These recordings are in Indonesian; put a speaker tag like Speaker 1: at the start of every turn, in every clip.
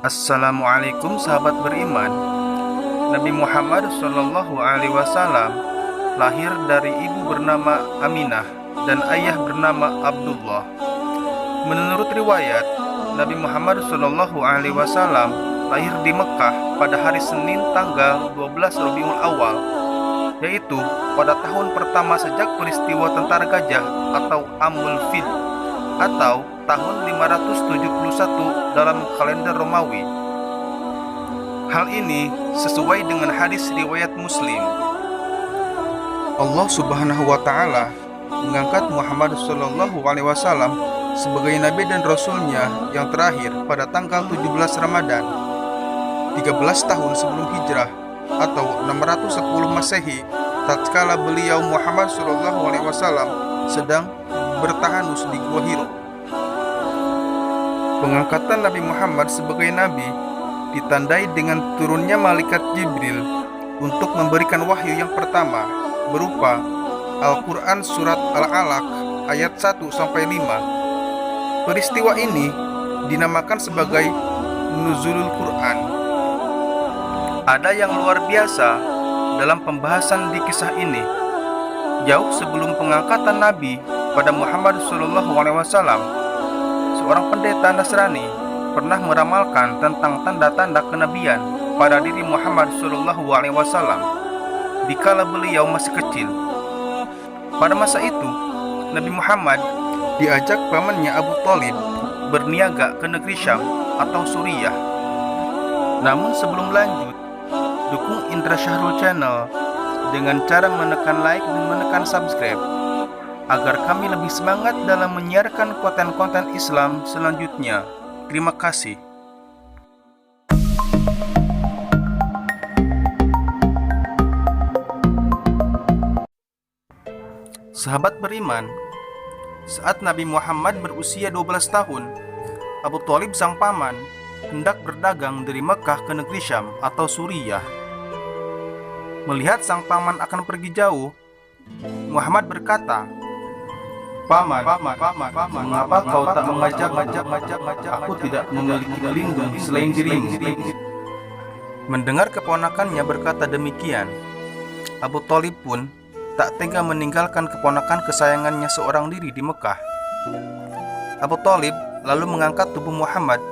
Speaker 1: Assalamualaikum sahabat beriman. Nabi Muhammad SAW lahir dari ibu bernama Aminah dan ayah bernama Abdullah. Menurut riwayat, Nabi Muhammad SAW lahir di Mekah pada hari Senin tanggal 12 Rabiul Awal, yaitu pada tahun pertama sejak peristiwa Tentara Gajah atau Amul Fil atau tahun 571 dalam kalender Romawi. Hal ini sesuai dengan hadis riwayat Muslim. Allah Subhanahu wa taala mengangkat Muhammad SAW sebagai nabi dan rasulnya yang terakhir pada tanggal 17 Ramadan 13 tahun sebelum hijrah atau 610 Masehi, tatkala beliau Muhammad SAW sedang bertahanus di Gua Hiro. Pengangkatan Nabi Muhammad sebagai nabi ditandai dengan turunnya malaikat Jibril untuk memberikan wahyu yang pertama berupa Al-Quran Surat Al-Alaq ayat 1-5. Peristiwa ini dinamakan sebagai Nuzulul Quran. Ada yang luar biasa dalam pembahasan di kisah ini. Jauh sebelum pengangkatan Nabi pada Muhammad SAW, seorang pendeta Nasrani pernah meramalkan tentang tanda-tanda kenabian pada diri Muhammad SAW dikala beliau masih kecil. Pada masa itu, Nabi Muhammad diajak pamannya Abu Thalib berniaga ke negeri Syam atau Suriah. Namun sebelum lanjut, dukung Indra Syahrul Channel dengan cara menekan like dan menekan subscribe agar kami lebih semangat dalam menyiarkan konten-konten Islam selanjutnya. Terima kasih. Sahabat beriman, saat Nabi Muhammad berusia 12 tahun, Abu Thalib sang paman hendak berdagang dari Mekah ke negeri Syam atau Suriah. Melihat sang paman akan pergi jauh, Muhammad berkata, Paman, mengapa kau tak mengajak? Aku tidak memiliki pelindung selain dirimu. Mendengar keponakannya berkata demikian, Abu Thalib pun tak tega meninggalkan keponakan kesayangannya seorang diri di Mekah. Abu Thalib lalu mengangkat tubuh Muhammad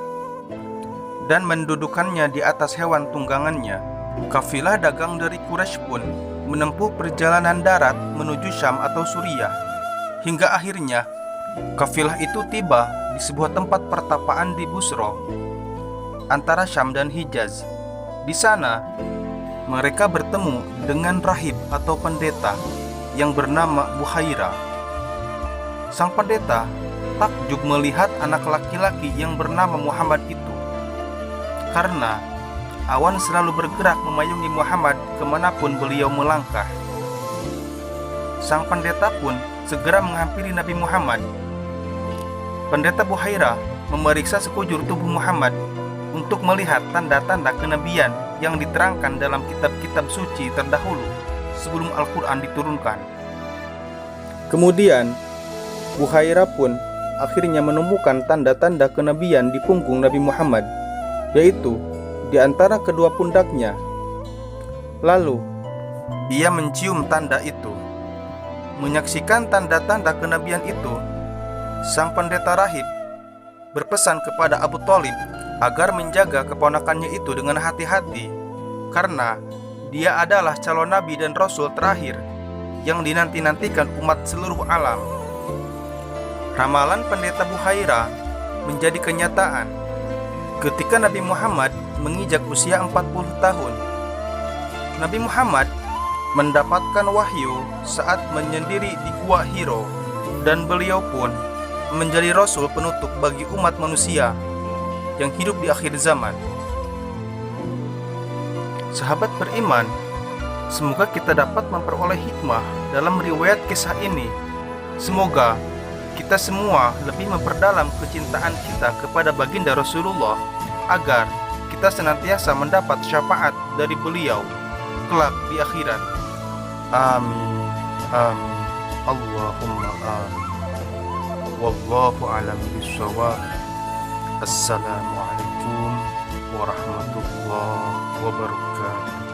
Speaker 1: dan mendudukannya di atas hewan tunggangannya. Kafilah dagang dari Quraisy pun menempuh perjalanan darat menuju Syam atau Suriah, hingga akhirnya kafilah itu tiba di sebuah tempat pertapaan di Busra antara Syam dan Hijaz. Di sana mereka bertemu dengan rahib atau pendeta yang bernama Buhaira. Sang pendeta takjub melihat anak laki-laki yang bernama Muhammad itu, karena awan selalu bergerak memayungi Muhammad kemanapun beliau melangkah. Sang pendeta pun segera menghampiri Nabi Muhammad. Pendeta Buhaira memeriksa sekujur tubuh Muhammad untuk melihat tanda-tanda kenabian yang diterangkan dalam kitab-kitab suci terdahulu sebelum Al-Quran diturunkan. Kemudian Buhaira pun akhirnya menemukan tanda-tanda kenabian di punggung Nabi Muhammad, yaitu di antara kedua pundaknya. Lalu ia mencium tanda itu. Menyaksikan tanda-tanda kenabian itu, sang pendeta rahib berpesan kepada Abu Thalib agar menjaga keponakannya itu dengan hati-hati, karena dia adalah calon nabi dan rasul terakhir yang dinanti-nantikan umat seluruh alam. Ramalan pendeta Buhaira menjadi kenyataan ketika Nabi Muhammad menginjak usia 40 tahun. Nabi Muhammad mendapatkan wahyu saat menyendiri di Gua Hiro, dan beliau pun menjadi rasul penutup bagi umat manusia yang hidup di akhir zaman. Sahabat beriman, semoga kita dapat memperoleh hikmah dalam riwayat kisah ini. Semoga kita semua lebih memperdalam kecintaan kita kepada baginda Rasulullah agar kita senantiasa mendapat syafaat dari beliau kelak di akhirat. Amin. Amin. Allahumma amin. Wallahu a'lam bishawab. Assalamualaikum warahmatullahi wabarakatuh.